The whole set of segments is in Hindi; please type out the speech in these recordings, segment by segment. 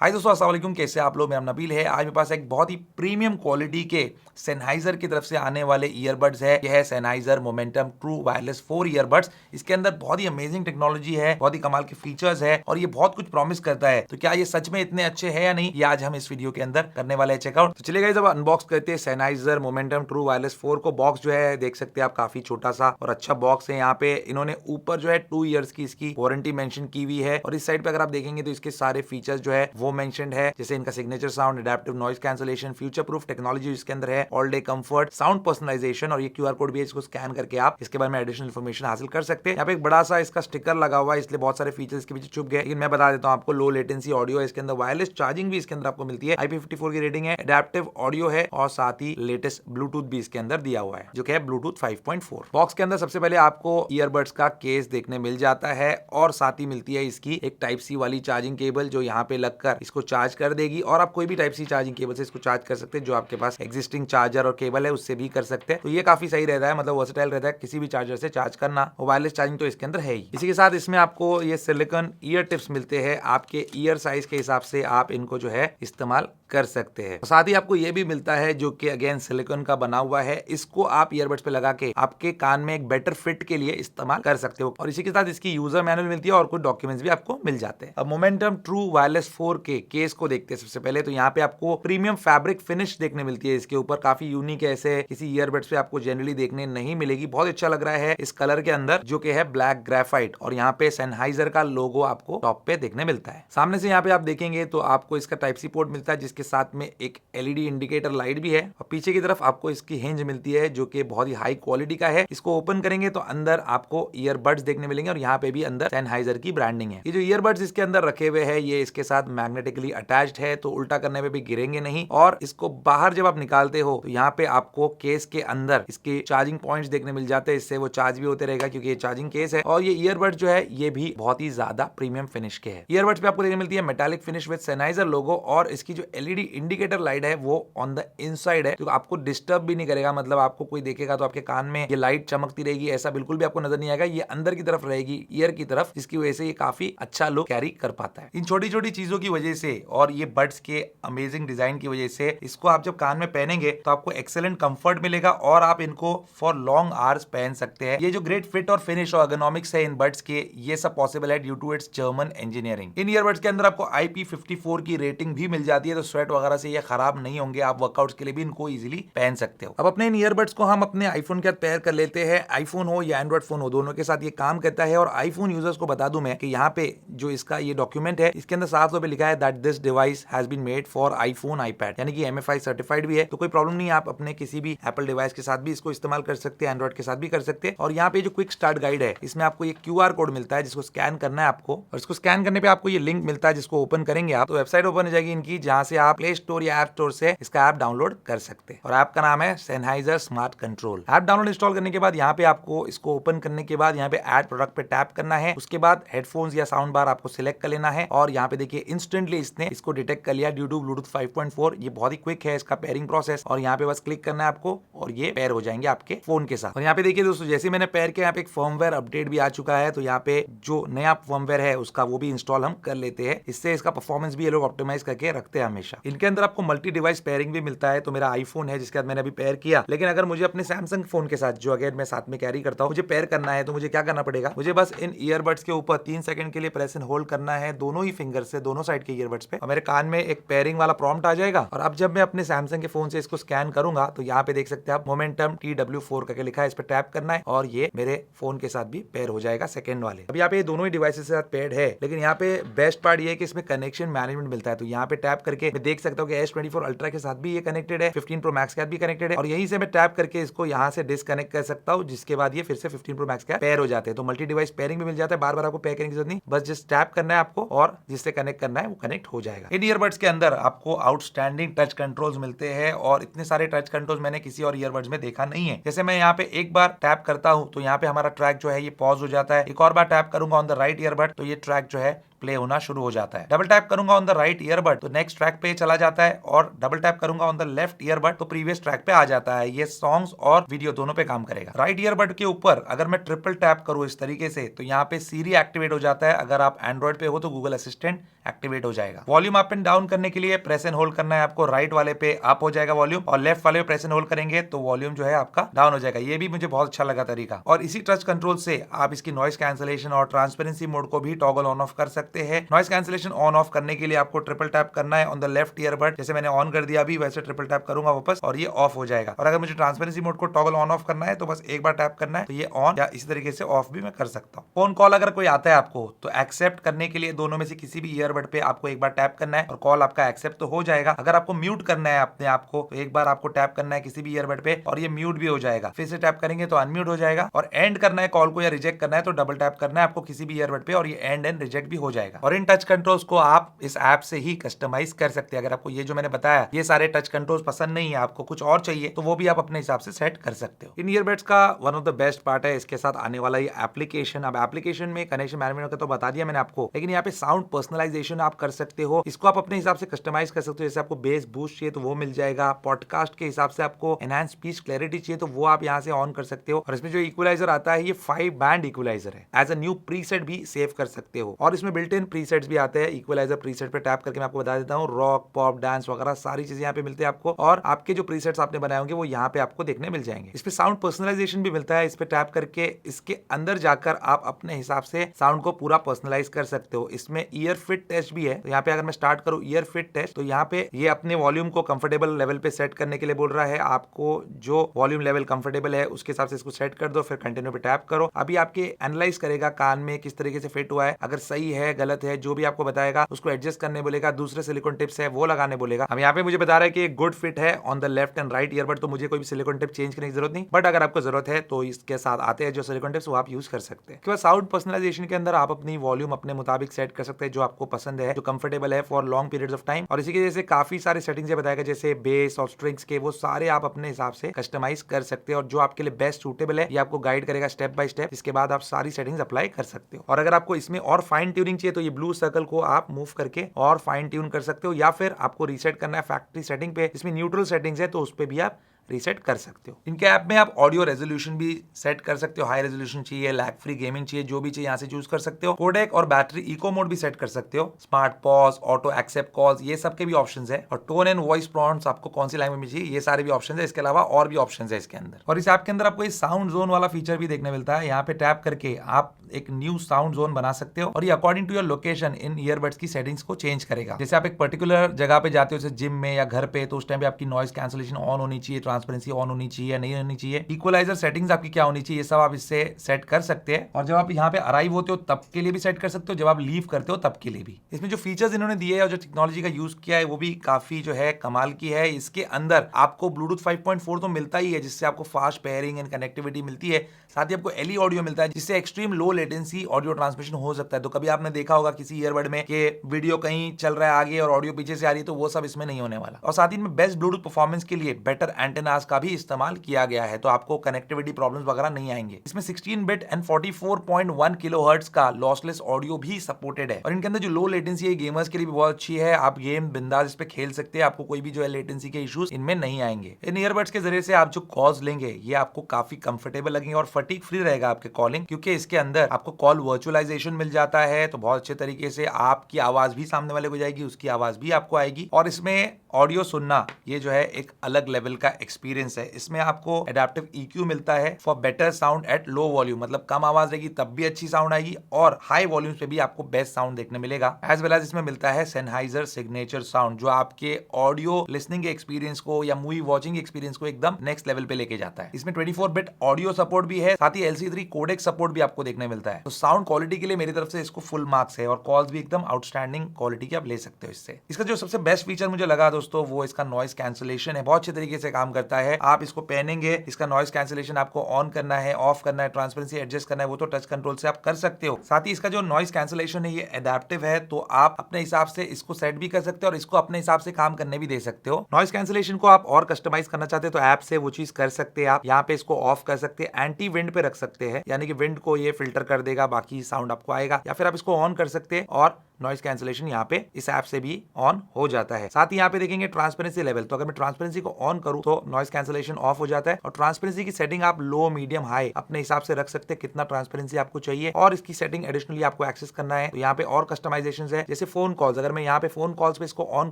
हाय दोस्तों, अस्सलाम वालेकुम। कैसे आप लोग? मेरा नाम नबील है। आज मेरे पास एक बहुत ही प्रीमियम क्वालिटी के सेनहाइजर की तरफ से आने वाले ईयरबड्स है। यह है Sennheiser momentum true wireless 4 earbuds. इसके अंदर बहुत ही अमेजिंग टेक्नोलॉजी है, बहुत ही कमाल के फीचर्स है और ये बहुत कुछ प्रॉमिस करता है। तो क्या ये सच में इतने अच्छे हैं या नहीं, ये आज हम इस वीडियो के अंदर करने वाले हैं चेकआउट। तो चलिए गाइस, अब अनबॉक्स करते हैं सेनहाइजर मोमेंटम ट्रू वायरलेस 4 को। बॉक्स जो है देख सकते हैं आप, काफी छोटा सा और अच्छा बॉक्स है। यहाँ पे इन्होंने ऊपर जो है 2 ईयर्स की इसकी वारंटी मेंशन की हुई है और इस साइड पे अगर आप देखेंगे तो इसके सारे फीचर्स जो है वो मेंशनड है, जैसे इनका signature sound, adaptive noise cancellation, future proof technology इसके अंदर है, all day comfort, sound personalisation और ये क्यूआर कोड भी है, इसको स्कैन करके आप इसके बारे में एडिशनल इन्फॉर्मेशन हासिल कर सकते हैं। यहाँ पे एक बड़ा सा इसका स्टिकर लगा हुआ है, इसलिए बहुत सारे फीचर्स के पीछे छुप गए। लेकिन मैं बता देता हूँ आपको, लो लेटेंसी ऑडियो है इसके अंदर, वायरलेस चार्जिंग भी इसके अंदर आपको मिलती है, IP54 की रेटिंग है, एडेप्टिव ऑडियो है और साथ ही लेटेस्ट ब्लूटूथ भी इसके अंदर दिया हुआ है, जो कि है ब्लूटूथ 5.4। बॉक्स के अंदर सबसे पहले आपको ईयरबड्स का केस देखने मिल जाता है और साथ ही मिलती है इसकी एक टाइप सी वाली चार्जिंग केबल, जो यहाँ पे लगकर इसको चार्ज कर देगी। और आप कोई भी टाइप सी चार्जिंग केबल से इसको चार्ज कर सकते हैं, जो आपके पास एग्जिस्टिंग चार्जर और केबल है उससे भी कर सकते हैं। तो ये काफी सही रहता है, मतलब वर्सेटाइल रहता है, किसी भी चार्जर से चार्ज करना। वायरलेस चार्जिंग तो इसके अंदर है ही। इसी के साथ इसमें आपको ये सिलिकॉन ईयर टिप्स मिलते हैं, आपके ईयर साइज के हिसाब से आप इनको जो है इस्तेमाल कर सकते हैं। साथ ही आपको ये भी मिलता है, जो कि अगेन सिलिकॉन का बना हुआ है, इसको आप ईयरबड्स पे लगा के आपके कान में एक बेटर फिट के लिए इस्तेमाल कर सकते हो। और इसी के साथ इसकी यूजर मैनुअल मिलती है और कुछ डॉक्यूमेंट्स भी आपको मिल जाते हैं। अब मोमेंटम ट्रू वायरलेस 4 के केस को देखते हैं। सबसे पहले तो यहाँ पे आपको प्रीमियम फैब्रिक फिनिश देखने मिलती है इसके ऊपर, काफी यूनिक है, ऐसे किसी ईयरबड्स पे आपको जनरली देखने नहीं मिलेगी। बहुत अच्छा लग रहा है इस कलर के अंदर, जो कि है ब्लैक ग्रेफाइट, और यहाँ पे सेनहाइजर का लोगो आपको टॉप पे देखने मिलता है। सामने से यहाँ पे आप देखेंगे तो आपको इसका टाइप सी पोर्ट मिलता है, जिसके साथ में एक LED इंडिकेटर लाइट भी है और पीछे की तरफ आपको इसकी हिंज मिलती है, जो कि बहुत ही हाई क्वालिटी का है। इसको ओपन करेंगे तो अंदर आपको ईयरबड्स देखने मिलेंगे और यहाँ पे भी अंदर सेनहाइजर की ब्रांडिंग है। ये जो ईयरबड्स इसके अंदर रखे हुए हैं, ये इसके साथ मैग्नेटिकली अटैच्ड है, तो उल्टा करने पे भी गिरेंगे नहीं। और इसको बाहर जब आप निकालते हो तो यहाँ पे आपको केस के अंदर इसके चार्जिंग पॉइंट्स देखने मिल जाते हैं, इससे वो चार्ज भी होते रहेगा क्योंकि ये चार्जिंग केस है। और ये ईयरबड्स जो है ये भी बहुत ही ज्यादा प्रीमियम फिनिश के है। ईयरबड्स पे आपको देखने मिलती है मेटालिक फिनिश विद सेनहाइजर लोगो, और इसकी जो LED इंडिकेटर लाइट है वो ऑन द इनसाइड है, जो आपको डिस्टर्ब भी नहीं करेगा। मतलब आपको कोई देखेगा तो आपके कान में ये लाइट चमकती रहेगी, ऐसा बिल्कुल भी आपको नजर नहीं आएगा। ये अंदर की तरफ रहेगी, ईयर की तरफ, जिसकी वजह से ये काफी अच्छा लुक कैरी कर पाता है। इन छोटी छोटी चीजों की वजह से और ये बड्स के अमेजिंग डिजाइन की वजह से इसको आप जब कान में पहनेंगे तो आपको एक्सेलेंट कंफर्ट मिलेगा और आप इनको फॉर लॉन्ग आवर्स पहन सकते हैं। ये जो ग्रेट फिट और फिनिश और एर्गोनॉमिक्स है इन बड्स के, ये सब पॉसिबल है due to its German engineering. इन ईयरबड्स के अंदर आपको IP54 की रेटिंग भी मिल जाती है, तो स्वेट वगैरह से ये खराब नहीं होंगे। आप वर्कआउट्स के लिए भी इनको इजीली पहन सकते हो। अब अपने इन ईयरबड्स को हम अपने आईफोन के साथ पेयर कर लेते हैं। आईफोन हो या एंड्रॉइड फोन हो, दोनों के साथ ये काम करता है। और आईफोन यूजर्स को बता दूं मैं कि यहाँ पे जो इसका ये डॉक्यूमेंट है, इसके अंदर साफ तौर पे लिखा है that this device has been made for iPhone iPad, यानी कि MFI सर्टिफाइड भी है। तो कोई प्रॉब्लम नहीं है, आप अपने किसी भी एप्पल डिवाइस के साथ भी इसको इस्तेमाल कर सकते हैं, एंड्रॉइड के साथ भी कर सकते हैं। और यहाँ पे जो क्विक स्टार्ट गाइड है, इसमें आपको ये QR कोड मिलता है, जिसको स्कैन करना है आपको, और इसको स्कैन करने पे आपको ये लिंक मिलता है, जिसको ओपन करेंगे आप तो वेबसाइट ओपन हो जाएगी इनकी, जहां से आप प्ले स्टोर या ऐप स्टोर से इसका ऐप डाउनलोड कर सकते हैं। और ऐप का नाम है Sennheiser smart control. App download install करने के बाद यहाँ पे आपको इसको ओपन करने के बाद यहाँ पे ऐड प्रोडक्ट पे टैप करना है। उसके बाद हेडफोन्स या साउंड बार आपको सिलेक्ट कर लेना है और यहाँ पे देखिए इंस्टेंटली इसने इसको डिटेक्ट कर लिया ड्यू टू ब्लूटूथ 5.4। ये बहुत ही क्विक है इसका पेयरिंग प्रोसेस, और यहाँ पे बस क्लिक करना है आपको और ये पेयर हो जाएंगे आपके फोन के साथ। और यहाँ पे देखिए दोस्तों, जैसे मैंने पेयर किया, यहाँ पे एक फर्मवेयर अपडेट भी आ चुका है, तो यहाँ पे जो नया फर्मवेयर है उसका वो भी इंस्टॉल हम कर लेते हैं। इससे इसका परफॉर्मेंस भी ये लोग ऑप्टिमाइज करके रखते हैं हमेशा। इनके अंदर आपको मल्टी डिवाइस पेयरिंग भी मिलता है। तो मेरा आईफोन है जिसके साथ मैंने अभी पेयर किया, लेकिन अगर मुझे अपने सैमसंग फोन के साथ, जो अगर मैं साथ में कैरी करता हूँ, मुझे पेयर करना है, तो मुझे क्या करना पड़ेगा? मुझे बस इन ईयरबड्स के ऊपर 3 सेकंड के लिए प्रेस एंड होल्ड करना है, दोनों ही फिंगर से, दोनों साइड के ईयरबड्स पे, और मेरे कान में एक पेयरिंग वाला प्रॉम्प्ट आ जाएगा। और अब जब मैं अपने सैमसंग के फोन से इसको स्कैन करूंगा तो यहाँ पे देख सकते हैं आप मोमेंटम TW4 करके लिखा है, इस पे टैप करना है और ये मेरे फोन के साथ भी पेयर हो जाएगा सेकंड वाले। अब यहाँ पे दोनों ही डिवाइसेस के साथ पेयर्ड है, लेकिन यहाँ पे बेस्ट पार्ट ये है कि इसमें कनेक्शन मैनेजमेंट मिलता है। तो यहाँ पे टैप करके मैं देख सकता हूँ कि S24 अल्ट्रा के साथ भी ये कनेक्टेड है, 15 Pro Max के साथ भी कनेक्टेड है, और यहीं से मैं टैप करके इसको यहाँ से डिस्कनेक्ट कर सकता हूँ, जिसके बाद ये फिर से 15 Pro Max का पेयर हो जाते हैं। तो मल्टी डिवाइस पेयरिंग भी मिल जाता है, बार बार आपको पेयर करने की जरूरत नहीं, बस जस्ट टैप करना है आपको और जिससे कनेक्ट करना है वो कनेक्ट हो जाएगा। इन ईयरबड्स के अंदर आपको आउटस्टैंडिंग टच कंट्रोल्स मिलते हैं, और इतने सारे टच कंट्रोल्स मैंने किसी और ईयरबड्स में देखा नहीं है। जैसे मैं यहाँ पे एक बार टैप करता हूँ तो यहाँ पे हमारा ट्रैक जो है ये पॉज हो जाता है, एक और बार टैप करूंगा ऑन द राइट ईयरबड तो ये ट्रैक जो है प्ले होना शुरू हो जाता है। डबल टैप करूंगा ऑन द राइट ईयरबड तो नेक्स्ट ट्रैक पे चला जाता है, और डबल टैप करूंगा ऑन द लेफ्ट ईयरबड तो प्रीवियस ट्रैक पे आ जाता है। ये सॉन्ग्स और वीडियो दोनों पे काम करेगा। राइट ईयरबड के ऊपर अगर मैं ट्रिपल टैप करूं इस तरीके से तो यहाँ पे सीरी एक्टिवेट हो जाता है। अगर आप एंड्रॉइड पे हो तो गूगल असिस्टेंट एक्टिवेट हो जाएगा। वॉल्यूम अप एंड डाउन करने के लिए प्रेस एंड होल्ड करना है आपको। राइट वाले पे अप हो जाएगा वॉल्यूम, और लेफ्ट वाले पे प्रेस एंड होल्ड करेंगे तो वॉल्यूम जो है आपका डाउन हो जाएगा। ये भी मुझे बहुत अच्छा लगा तरीका। और इसी टच कंट्रोल से आप इसकी नॉइस कैंसिलेशन और ट्रांसपेरेंसी मोड को भी टॉगल ऑन ऑफ कर सकते हैं। नॉइस कैंसिलेशन ऑन ऑफ करने के लिए आपको ट्रिपल टैप करना है ऑन द लेफ्ट ईयरबड। जैसे मैंने ऑन कर दिया अभी, वैसे ट्रिपल टैप करूंगा वापस और ये ऑफ हो जाएगा। और अगर मुझे ट्रांसपेरेंसी मोड को टॉगल ऑन ऑफ करना है तो बस एक बार टैप करना है तो ये ऑन या इसी तरीके से ऑफ भी मैं कर सकता हूँ। फोन कॉल अगर कोई आता है आपको तो एक्सेप्ट करने के लिए दोनों में से किसी भी ईयरबड पे आपको एक बार टैप करना है और कॉल आपका एक्सेप्ट तो हो जाएगा। अगर आपको म्यूट करना है अपने आप को तो एक बार आपको टैप करना है किसी भी ईयरबड पे और ये म्यूट भी हो जाएगा। फिर से टैप करेंगे तो अनम्यूट हो जाएगा। और एंड करना है कॉल को या रिजेक्ट करना है तो डबल टैप करना है आपको किसी भी ईयरबड पे और ये एंड एंड रिजेक्ट भी हो जाएगा। और इन टच कंट्रोल्स को आप इस ऐप से ही कस्टमाइज कर सकते हैं। अगर आपको ये जो मैंने बताया ये सारे टच कंट्रोल्स पसंद नहीं है, आपको कुछ और चाहिए तो वो भी आप अपने हिसाब से सेट कर सकते हो। इन ईयरबड्स का one of the best part है इसके साथ आने वाला ये एप्लीकेशन। अब एप्लीकेशन में कनेक्शन मैनेजमेंट का तो बता दिया मैंने आपको, लेकिन यहाँ पे साउंड पर्सनलाइजेशन आप कर सकते हो। इसको आप अपने हिसाब से कस्टमाइज कर सकते हो। जैसे आपको बेस बूस्ट चाहिए तो वो मिल जाएगा। पॉडकास्ट के हिसाब से आपको एनहांस स्पीच क्लैरिटी चाहिए तो वो आप यहाँ से ऑन कर सकते हो। और इसमें जो इक्वलाइजर आता है ये 5 बैंड इक्वलाइजर है। एज अ न्यू प्रीसेट भी सेव कर सकते हो। और इसमें बिल्ट इन प्रीसेट्स भी आते हैं। इक्वलाइजर प्रीसेट पे टैप करके मैं आपको बता देता हूँ, रॉक, पॉप, डांस वगैरह सारी चीजें यहाँ पे मिलती है आपको। और आपके जो प्रीसेट्स आपने बनाए होंगे वो यहाँ पे आपको देखने मिल जाएंगे। इस पे साउंड पर्सनलाइजेशन भी मिलता है। इस पे टैप करके इसके अंदर जाकर आप अपने हिसाब से साउंड को पूरा पर्सनलाइज कर सकते हो। इसमें ईयर फिट टेस्ट भी है। तो यहाँ पे अगर मैं स्टार्ट करूँ ईयर फिट टेस्ट तो यहाँ पे ये अपने वॉल्यूम को कंफर्टेबल लेवल पे सेट करने के लिए बोल रहा है। आपको जो वॉल्यूम लेवल कंफर्टेबल है उसके हिसाब से इसको सेट कर दो, फिर कंटिन्यू पे टैप करो। अभी आपके एनालाइज करेगा कान में किस तरीके से फिट हुआ है, अगर सही है गलत है जो भी आपको बताएगा उसको एडजस्ट करने बोलेगा। दूसरे सिलिकॉन टिप्स है वो लगाने बोलेगा। अब यहाँ पे मुझे बता रहा है कि गुड फिट है on the left and right earbud, तो मुझे कोई भी सिलिकॉन टिप चेंज करने की जरूरत नहीं। बट अगर आपको जरूरत है तो इसके साथ आते हैं जो सिलिकॉन टिप्स वो आप यूज कर सकते हैं। साउंड पर्सनलाइजेशन के अंदर आप अपनी वॉल्यूम अपने मुताबिक सेट कर सकते हैं जो आपको पसंद है, जो कंफर्टेबल है for long periods of time. और इसी के जैसे काफी सारे सेटिंग्स बताएगा जैसे बेस और स्ट्रिंग्स के, वो सारे आप अपने हिसाब से कस्टमाइज कर सकते हैं और जो आपके लिए बेस्ट सूटेबल है ये आपको गाइड करेगा स्टेप बाय स्टेप। इसके बाद आप सारी सेटिंग्स अप्लाई कर सकते हो। और अगर आपको इसमें और फाइन ट्यूनिंग चाहिए तो ये ब्लू सर्कल को आप मूव करके और फाइन ट्यून कर सकते हो, या फिर आपको रीसेट करना है फैक्ट्री सेटिंग पे, इसमें न्यूट्रल सेटिंग्स है तो उस पे भी आप रीसेट कर सकते हो। इनके ऐप में आप ऑडियो रेजोल्यूशन भी सेट कर सकते हो। हाई रेजोल्यूशन चाहिए, लैग फ्री गेमिंग चाहिए, जो भी चाहिए यहाँ से चूज कर सकते हो। कोडेक और बैटरी इको मोड भी सेट कर सकते हो। Smart pause, auto accept calls, ये सब के भी ऑप्शंस है। और टोन एंड वॉइस प्रॉम्प्ट्स आपको कौन सी लैंग्वेज में चाहिए ये सारे भी ऑप्शंस है। इसके अलावा और भी ऑप्शंस है इसके अंदर। और इस ऐप के अंदर आपको इस साउंड जोन वाला फीचर भी देखने मिलता है। यहाँ पे टैप करके आप एक न्यू साउंड जोन बना सकते हो और ये अकॉर्डिंग टू योर लोकेशन इन ईयरबड्स की सेटिंग्स को चेंज करेगा। जैसे आप एक पर्टिकुलर जगह पे जाते हो जैसे जिम में या घर पे, तो उस टाइम पे आपकी नॉइस कैंसिलेशन ऑन होनी चाहिए, ट्रांसपेरेंसी ऑन होनी चाहिए या नहीं होनी चाहिए, इक्वलाइजर सेटिंग्स आपकी क्या होनी चाहिए, ये सब आप इससे सेट कर सकते हैं। और जब आप यहाँ पे अराइव होते हो तब के लिए भी सेट कर सकते हो, जब आप लीव करते हो तब के लिए भी। इसमें जो फीचर्स इन्होंने दिए है और जो टेक्नोलॉजी का यूज किया है वो भी काफी जो है कमाल की है। इसके अंदर आपको ब्लूटूथ 5.4 तो मिलता ही है जिससे आपको फास्ट पेयरिंग एंड कनेक्टिविटी मिलती है। साथ ही आपको एलई ऑडियो मिलता है जिससे extreme low latency audio transmission हो सकता है। तो कभी आपने देखा होगा किसी ईयरबड में कि वीडियो कहीं चल रहा है आगे और ऑडियो पीछे से आ रही है, तो वो सब इसमें नहीं होने वाला। और साथ ही में बेस्ट ब्लूटूथ परफॉर्मेंस के लिए बेटर एंटेनास का भी इस्तेमाल किया गया है, तो आपको कनेक्टिविटी प्रॉब्लम्स वगैरह नहीं आएंगे। इसमें 16 बिट एंड 44.1 किलोहर्ट्ज का लॉसलेस ऑडियो भी सपोर्टेड है। और इनके अंदर जो लो लेटेंसी है गेमर्स के लिए भी बहुत अच्छी है। आप गेम बिंदास इस पे खेल सकते हैं, आपको कोई भी जो है लेटेंसी के इश्यूज इनमें नहीं आएंगे। इन ईयरबड्स के जरिए से आप जो कॉल्स लेंगे ये आपको काफी कंफर्टेबल लगेंगे और फटीग फ्री रहेगा आपके कॉलिंग, क्योंकि इसके अंदर आपको कॉल वर्चुअलाइजेशन मिल जाता है। तो बहुत अच्छे तरीके से आपकी आवाज भी सामने वाले को जाएगी, उसकी आवाज भी आपको आएगी। और इसमें ऑडियो सुनना ये जो है एक अलग लेवल का एक्सपीरियंस है। इसमें आपको एडेप्टिव EQ मिलता है for better sound at low volume, मतलब कम आवाज रहेगी तब भी अच्छी साउंड आएगी और हाई वॉल्यूम्स पे भी आपको बेस्ट साउंड देखने मिलेगा। एज वेल एज इसमें मिलता है सेनहाइजर सिग्नेचर साउंड, जो आपके ऑडियो लिसनिंग के एक्सपीरियंस को या मूवी वॉचिंग एक्सपीरियंस को एकदम नेक्स्ट लेवल पे लेके जाता है। इसमें 24 बिट ऑडियो सपोर्ट भी है, साथ ही LC3 कोडेक सपोर्ट भी आपको देखने मिलता है। तो साउंड क्वालिटी के लिए मेरी तरफ से इसको फुल मार्क्स है और कॉल्स भी एकदम आउटस्टैंडिंग क्वालिटी के आप ले सकते हो इससे। इसका जो सबसे बेस्ट फीचर मुझे लगा दोस्तों वो इसका नॉइस कैंसिलेशन है। बहुत अच्छे तरीके से काम करता करता है। आप इसको पहनेंगे, इसका नॉइस कैंसिलेशन आपको ऑन करना है, ऑफ करना है, ट्रांसपेरेंसी एडजस्ट करना है, वो तो टच कंट्रोल से आप कर सकते हो। साथ ही इसका जो नॉइस कैंसिलेशन है ये एडेप्टिव है, तो आप अपने हिसाब से इसको सेट भी कर सकते हो और इसको अपने हिसाब से काम करने भी दे सकते हो। नॉइस कैंसिलेशन को आप और कस्टमाइज करना चाहते हो तो ऐप से वो चीज कर सकते हैं। आप यहाँ पे इसको ऑफ कर सकते हैं, एंटी विंड पे रख सकते हैं, यानी कि विंड को ये फिल्टर कर देगा, बाकी साउंड आपको आएगा। या फिर आप इसको ऑन कर सकते हैं और नॉइस कैंसिलेशन यहाँ पे इस ऐप से भी ऑन हो जाता है। साथ ही यहाँ पे देखेंगे ट्रांसपेरेंसी लेवल, तो अगर मैं ट्रांसपेरेंसी को ऑन करूँ तो नॉइस कैंसिलेशन ऑफ हो जाता है और ट्रांसपेरेंसी की सेटिंग आप लो, मीडियम, हाई अपने हिसाब से रख सकते हैं, कितना ट्रांसपेरेंसी आपको चाहिए और इसकी सेटिंग एडिशनली आपको एक्सेस करना है। तो यहाँ पे और कस्टमाइजेशन है, जैसे फोन कॉल्स, अगर मैं यहाँ पे फोन कॉल्स पे इसको ऑन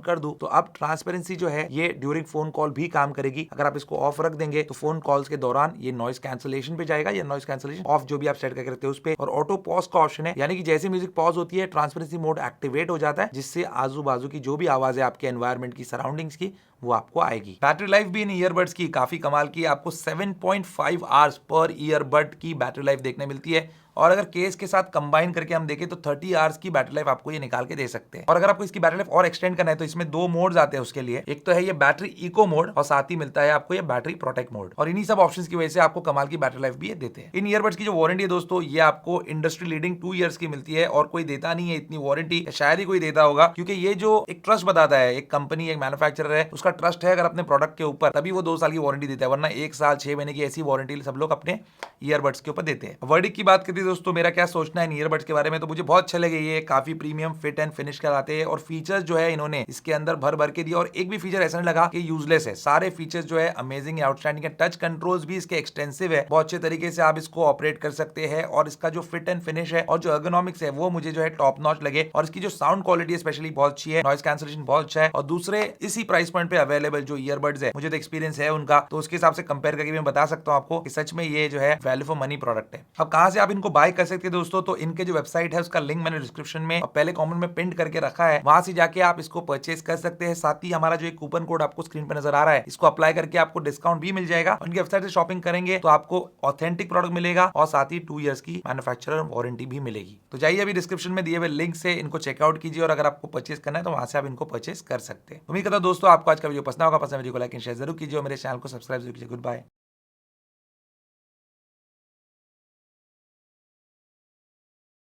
कर दूं तो अब ट्रांसपेरेंसी जो है ये ड्यूरिंग फोन कॉल भी काम करेगी। अगर आप इसको ऑफ रख देंगे तो फोन कॉल्स के दौरान ये नॉइस कैंसिलेशन पे जाएगा या नॉइस कैंसिलेशन ऑफ जो भी आप सेट करके रखते हो उस पे। और ऑटो पॉज का ऑप्शन है, यानी कि जैसे म्यूजिक पॉज होती है ट्रांसपेरेंसी मोड एक्टिवेट हो जाता है, जिससे आजू बाजू की जो भी आवाज है आपके एनवायरनमेंट की, सराउंडिंग्स की, वो आपको आएगी। बैटरी लाइफ भी इन ईयरबड्स की काफी कमाल की, आपको 7.5 आवर्स पर ईयरबड की बैटरी लाइफ देखने मिलती है और अगर केस के साथ कंबाइन करके हम देखें तो 30 आवर्स की बैटरी लाइफ आपको ये निकाल के दे सकते हैं। और अगर आपको इसकी बैटरी लाइफ और एक्सटेंड करना है तो इसमें 2 मोड्स आते हैं उसके लिए, एक तो है ये बैटरी इको मोड और साथ ही मिलता है आपको ये बैटरी प्रोटेक्ट मोड। और इन्हीं सब ऑप्शंस की वजह से आपको कमाल की बैटरी लाइफ भी ये देते हैं। इन ईयरबड्स की जो वारंटी है दोस्तों, ये आपको इंडस्ट्री लीडिंग 2 ईयर्स की मिलती है और कोई देता नहीं है इतनी वारंटी, शायद ही कोई देता होगा, क्योंकि ये जो एक ट्रस्ट बताता है, एक कंपनी, एक मैन्युफैक्चरर है, उसका ट्रस्ट है अगर अपने प्रोडक्ट के ऊपर, तभी वो 2 साल की वारंटी देता है, वरना 1 साल 6 महीने की ऐसी वारंटी सब लोग अपने ईयरबड्स के ऊपर देते हैं। वर्डिक्ट की बात करते हैं दोस्तों, मेरा क्या सोचना है ईयरबड्स के बारे में, तो मुझे बहुत अच्छा लगे। ये काफी प्रीमियम फिट एंड फिनिश कराते हैं और फीचर्स जो है इन्होंने इसके अंदर भर भर के दिया और एक भी फीचर ऐसा नहीं लगा कि यूजलेस है। सारे फीचर्स जो है अमेजिंग है, आउटस्टैंडिंग है। टच कंट्रोल्स भी इसके एक्सटेंसिव है, बहुत अच्छे तरीके से आप इसको ऑपरेट कर सकते हैं और इसका जो फिट एंड फिनिश है और जो एर्गोनॉमिक्स है वो मुझे जो है टॉप नॉच लगे और इसकी जो साउंड क्वालिटी है स्पेशली बहुत अच्छी है, नॉइस कैंसिलेशन बहुत अच्छा है। और दूसरे इसी प्राइस पॉइंट पे अवेलेबल जो ईयरबड्स है, मुझे तो एक्सपीरियंस है उनका, तो उसके हिसाब से कंपेयर करके मैं बता सकता हूं आपको कि सच में ये जो है वैल्यू फॉर मनी प्रोडक्ट है। अब कहां से आप इनको बाय कर सकते हैं दोस्तों, तो इनके जो वेबसाइट है उसका लिंक मैंने डिस्क्रिप्शन में और पहले कमेंट में पिन करके रखा है, वहां से जाके आप इसको परचेस कर सकते हैं। साथ ही हमारा जो एक कूपन कोड आपको स्क्रीन पर नजर आ रहा है, इसको अप्लाई करके आपको डिस्काउंट भी मिल जाएगा। उनकी वेबसाइट से शॉपिंग करेंगे तो आपको ऑथेंटिक प्रोडक्ट मिलेगा और साथ ही 2 ईयर्स की मैन्युफैक्चरर वारंटी भी मिलेगी। तो जाइए अभी डिस्क्रिप्शन में दिए हुए लिंक से इनको चेकआउट कीजिए और अगर आपको परचेस करना है तो वहां से आप इनको परचेस कर सकते हैं। उम्मीद करता हूं दोस्तों आपको आज का वीडियो पसंद होगा। पसंद वीडियो को लाइक एंड शेयर जरूर कीजिए और मेरे चैनल को सब्सक्राइब जरूर कीजिए। Good bye.